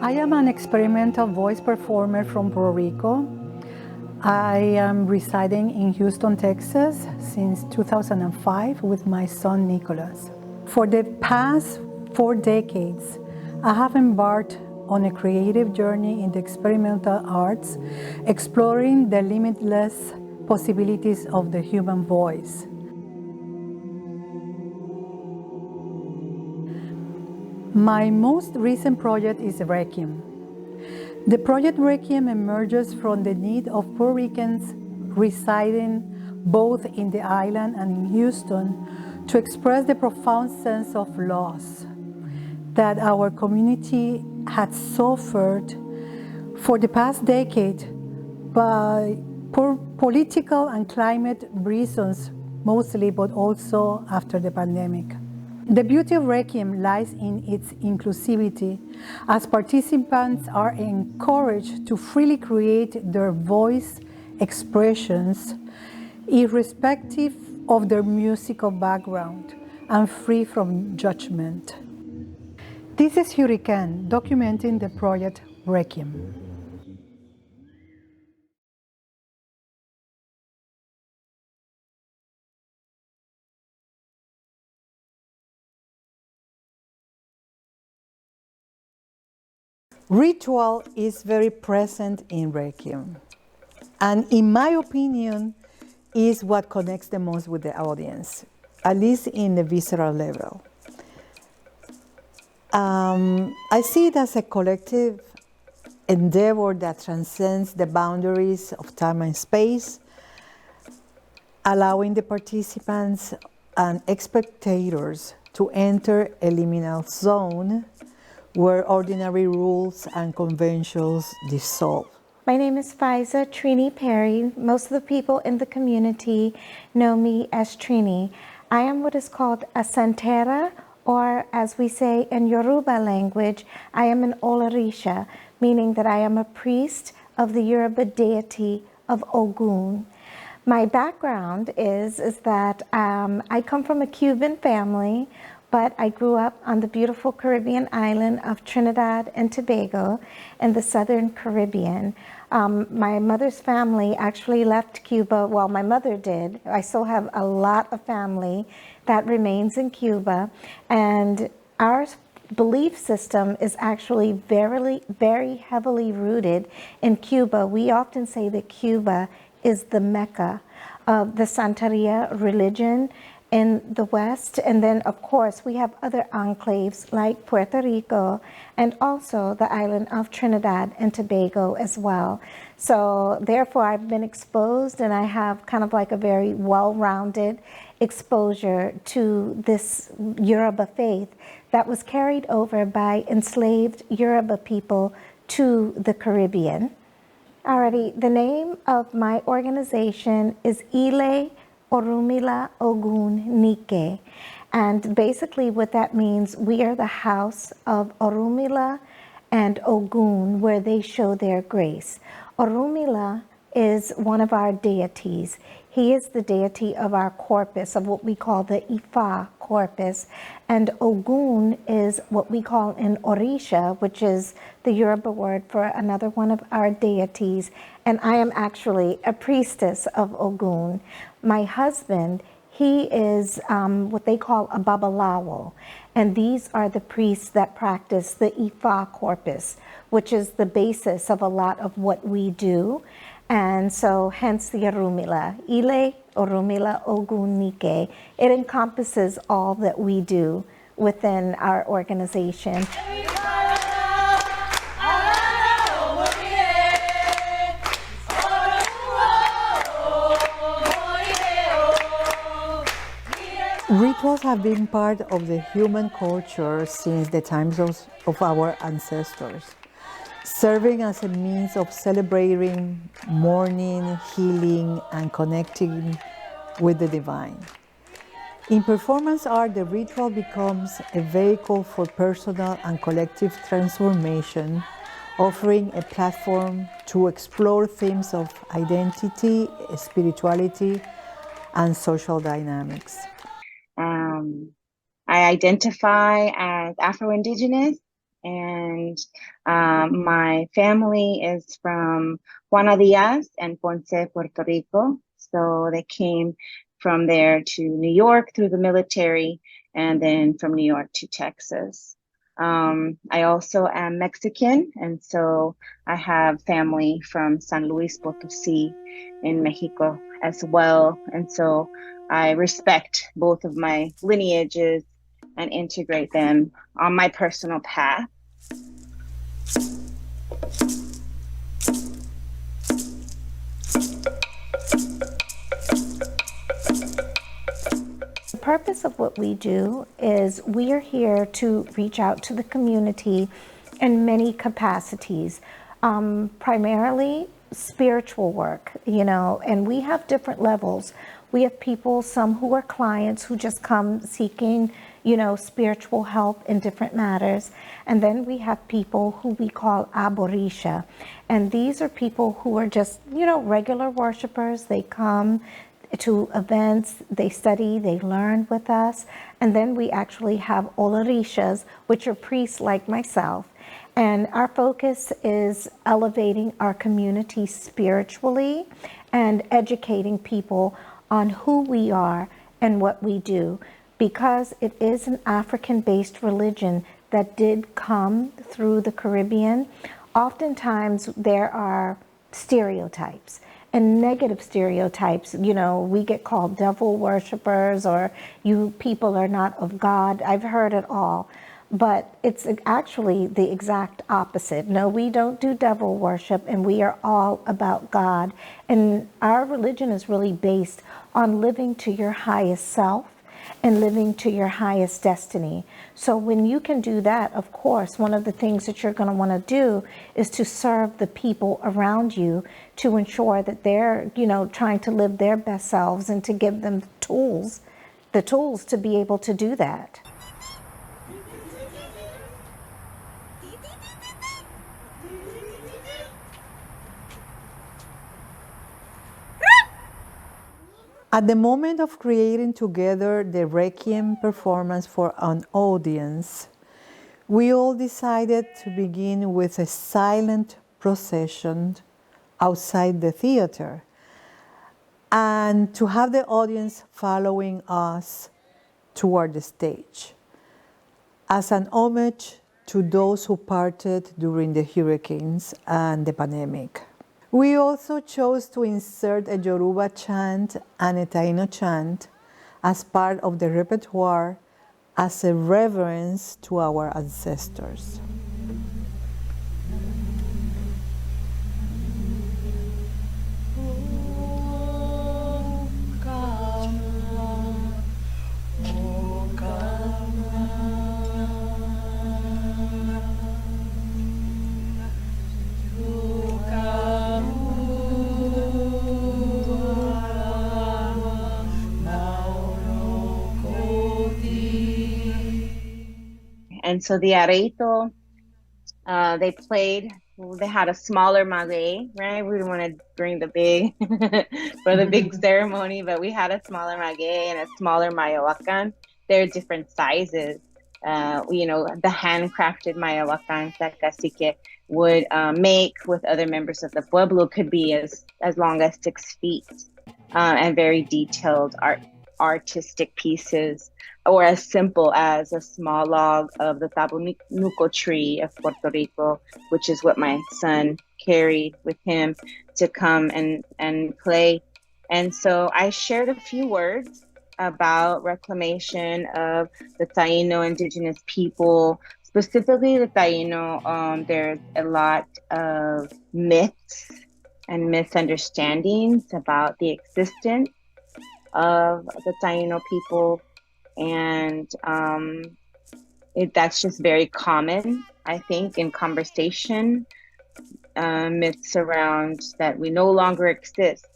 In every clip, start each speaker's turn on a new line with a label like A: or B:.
A: I am an experimental voice performer from Puerto Rico. I am residing in Houston, Texas since 2005 with my son Nicholas. For the past 4 decades, I have embarked on a creative journey in the experimental arts, exploring the limitless possibilities of the human voice. My most recent project is RÉQUIEM. The project RÉQUIEM emerges from the need of Puerto Ricans residing both in the island and in Houston to express the profound sense of loss that our community had suffered for the past decade by political and climate reasons mostly, but also after the pandemic. The beauty of RÉQUIEM lies in its inclusivity, as participants are encouraged to freely create their voice expressions, irrespective of their musical background, and free from judgment. This is HOUricán, documenting the project RÉQUIEM. Ritual is very present in RÉQUIEM, and in my opinion, is what connects the most with the audience, at least in the visceral level. I see it as a collective endeavor that transcends the boundaries of time and space, allowing the participants and spectators to enter a liminal zone where ordinary rules and conventions dissolve.
B: My name is Faiza Trini Perry. Most of the people in the community know me as Trini. I am what is called a santera, or as we say in Yoruba language, I am an Olarisha, meaning that I am a priest of the Yoruba deity of Ogun. My background is that I come from a Cuban family, but I grew up on the beautiful Caribbean island of Trinidad and Tobago in the Southern Caribbean. My mother's family actually left Cuba. Well, my mother did. I still have a lot of family that remains in Cuba, and our belief system is actually very heavily rooted in Cuba. We often say that Cuba is the Mecca of the Santeria religion in the West. And then, of course, we have other enclaves like Puerto Rico and also the island of Trinidad and Tobago as well. So therefore, I've been exposed, and I have kind of like a very well-rounded exposure to this Yoruba faith that was carried over by enslaved Yoruba people to the Caribbean. Alrighty, the name of my organization is Ile Orunmila Ogun Nike, and basically what that means, we are the house of Orunmila and Ogun, where they show their grace. Orunmila is one of our deities. He is the deity of our corpus, of what we call the Ifa corpus, and Ogun is what we call an Orisha, which is the Yoruba word for another one of our deities, and I am actually a priestess of Ogun. My husband, he is what they call a babalawo, and these are the priests that practice the Ifa corpus, which is the basis of a lot of what we do. And so hence the Orunmila, Ile Orunmila Ogun Nike. It encompasses all that we do within our organization.
A: Rituals have been part of the human culture since the times of our ancestors, serving as a means of celebrating, mourning, healing, and connecting with the divine. In performance art, the ritual becomes a vehicle for personal and collective transformation, offering a platform to explore themes of identity, spirituality, and social dynamics.
C: I identify as Afro-Indigenous. and my family is from Juana Diaz and Ponce, Puerto Rico. So they came from there to New York through the military, and then from New York to Texas. I also am Mexican, and so I have family from San Luis Potosí in Mexico as well. And so I respect both of my lineages and integrate them on my personal path.
B: The purpose of what we do is we are here to reach out to the community in many capacities, primarily spiritual work, and we have different levels. We have people, some who are clients who just come seeking, spiritual help in different matters. And then we have people who we call aborisha. And these are people who are just, regular worshipers. They come to events, they study, they learn with us. And then we actually have olorishas, which are priests like myself. And our focus is elevating our community spiritually and educating people on who we are and what we do, because it is an African-based religion that did come through the Caribbean. Oftentimes there are stereotypes and negative stereotypes. We get called devil worshipers, or you people are not of God. I've heard it all. But it's actually the exact opposite. No, we don't do devil worship, and we are all about God. And our religion is really based on living to your highest self and living to your highest destiny. So when you can do that, of course, one of the things that you're going to want to do is to serve the people around you, to ensure that they're, trying to live their best selves, and to give them the tools to be able to do that.
A: At the moment of creating together the Requiem performance for an audience, we all decided to begin with a silent procession outside the theater, and to have the audience following us toward the stage, as an homage to those who parted during the hurricanes and the pandemic. We also chose to insert a Yoruba chant and a Taino chant as part of the repertoire, as a reverence to our ancestors.
C: And so the arreito, they had a smaller maguey, right? We didn't want to bring the big, for the big ceremony, but we had a smaller maguey and a smaller mayoacan. They're different sizes. The handcrafted mayoacans that cacique would make with other members of the pueblo could be as long as 6 feet, and very detailed artistic pieces, or as simple as a small log of the tabunuco tree of Puerto Rico, which is what my son carried with him to come and play. And so I shared a few words about reclamation of the Taino indigenous people, specifically the Taino. There's a lot of myths and misunderstandings about the existence of the Taino people, and that's just very common, I think, in conversation. Myths around that we no longer exist,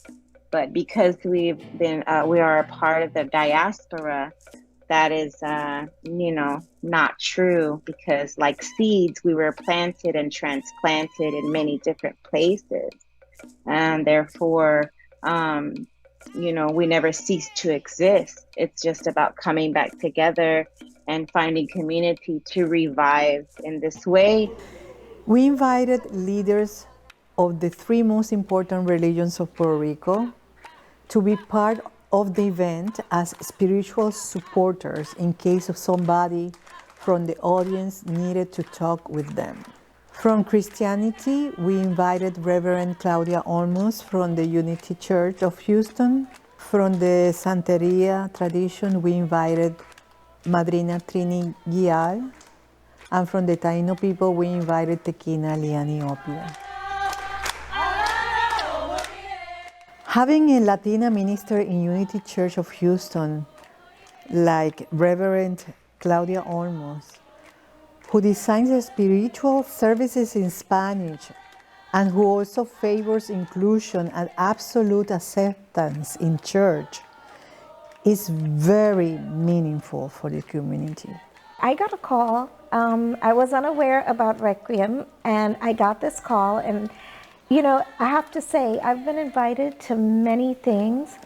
C: but because we are a part of the diaspora, that is not true, because like seeds, we were planted and transplanted in many different places, and therefore we never cease to exist. It's just about coming back together and finding community to revive in this way.
A: We invited leaders of the three most important religions of Puerto Rico to be part of the event as spiritual supporters in case of somebody from the audience needed to talk with them. From Christianity, we invited Reverend Claudia Olmos from the Unity Church of Houston. From the Santeria tradition, we invited Madrina Trini Gial. And from the Taino people, we invited Tequina Liani Opia. Having a Latina minister in Unity Church of Houston, like Reverend Claudia Olmos, who designs the spiritual services in Spanish and who also favors inclusion and absolute acceptance in church, is very meaningful for the community.
B: I got a call. I was unaware about Requiem, and I got this call, and I have to say, I've been invited to many things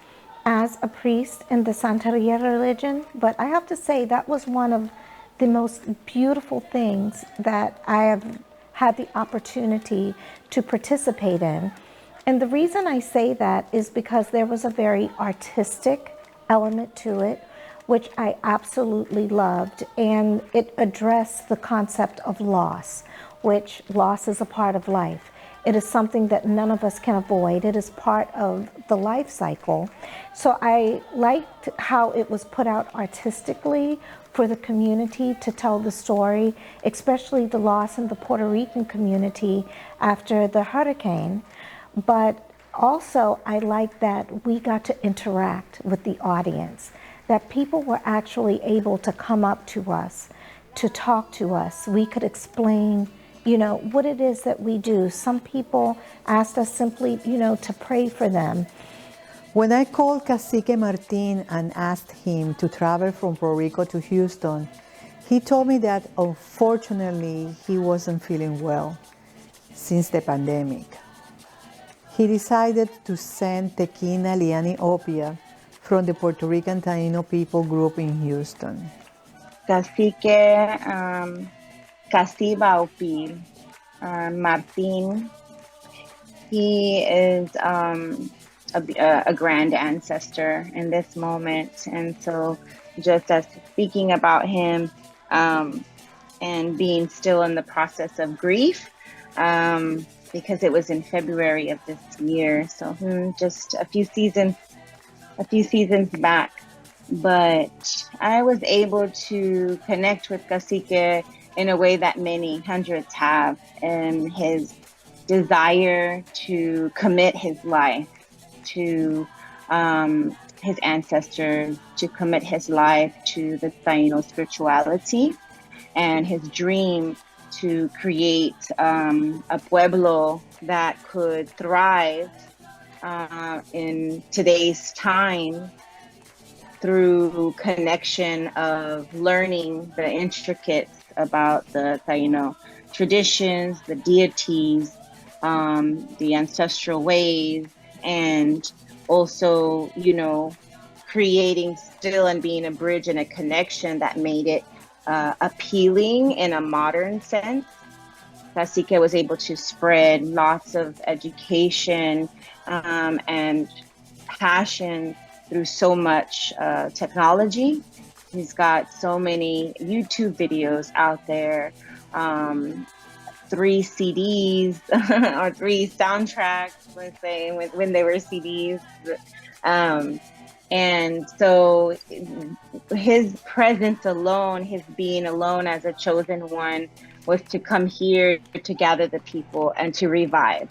B: as a priest in the Santeria religion, but I have to say that was one of the most beautiful things that I have had the opportunity to participate in. And the reason I say that is because there was a very artistic element to it, which I absolutely loved, and it addressed the concept of loss, which loss is a part of life. It is something that none of us can avoid. It is part of the life cycle. So I liked how it was put out artistically for the community to tell the story, especially the loss in the Puerto Rican community after the hurricane. But also I liked that we got to interact with the audience, that people were actually able to come up to us, to talk to us. We could explain what it is that we do. Some people asked us simply, to pray for them.
A: When I called Cacique Martin and asked him to travel from Puerto Rico to Houston, he told me that unfortunately he wasn't feeling well since the pandemic. He decided to send Tequina Liani Opia from the Puerto Rican Taino people group in Houston.
C: Cacique Castibaupi Martin, he is a grand ancestor in this moment. And so just as speaking about him and being still in the process of grief, because it was in February of this year, so just a few seasons back. But I was able to connect with Cacique in a way that many hundreds have, and his desire to commit his life to his ancestors, to commit his life to the Taino spirituality, and his dream to create a pueblo that could thrive in today's time through connection of learning the intricates about the Taino traditions, the deities, the ancestral ways, and also, creating still and being a bridge and a connection that made it appealing in a modern sense. Cacique was able to spread lots of education and passion through so much technology. He's got so many YouTube videos out there, 3 CDs or 3 soundtracks, let's say, when they were CDs. And so his presence alone, his being alone as a chosen one, was to come here to gather the people and to revive.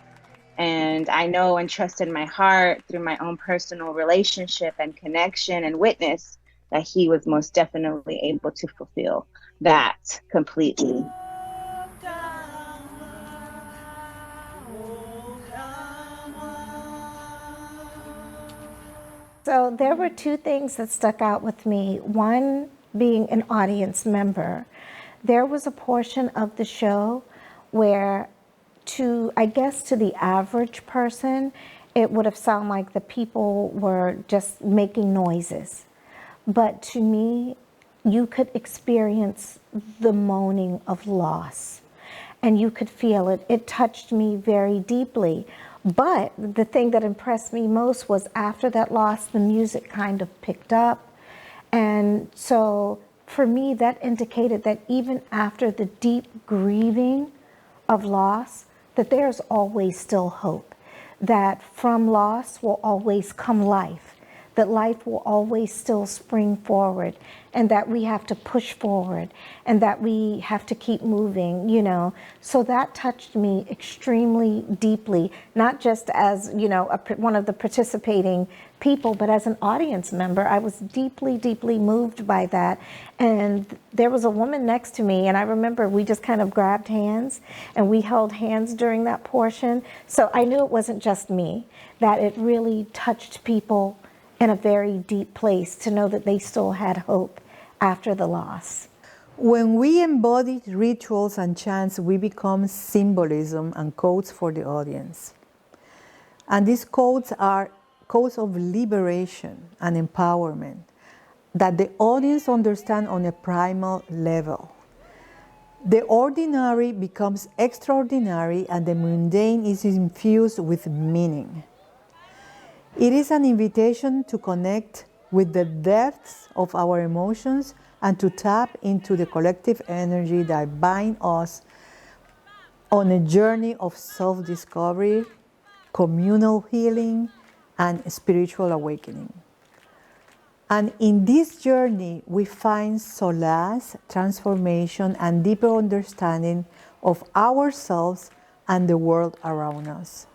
C: And I know and trust in my heart through my own personal relationship and connection and witness that he was most definitely able to fulfill that completely.
B: So there were 2 things that stuck out with me. One, being an audience member. There was a portion of the show where to the average person, it would have sounded like the people were just making noises. But to me, you could experience the moaning of loss, and you could feel it. It touched me very deeply. But the thing that impressed me most was after that loss, the music kind of picked up. And so for me, that indicated that even after the deep grieving of loss, that there's always still hope, that from loss will always come life, that life will always still spring forward, and that we have to push forward, and that we have to keep moving, you know. So that touched me extremely deeply, not just as, you know, one of the participating people, but as an audience member. I was deeply, deeply moved by that. And there was a woman next to me, and I remember we just kind of grabbed hands, and we held hands during that portion. So I knew it wasn't just me, that it really touched people in a very deep place to know that they still had hope after the loss.
A: When we embody rituals and chants, we become symbolism and codes for the audience. And these codes are codes of liberation and empowerment that the audience understands on a primal level. The ordinary becomes extraordinary, and the mundane is infused with meaning. It is an invitation to connect with the depths of our emotions and to tap into the collective energy that binds us on a journey of self-discovery, communal healing, and spiritual awakening. And in this journey, we find solace, transformation, and deeper understanding of ourselves and the world around us.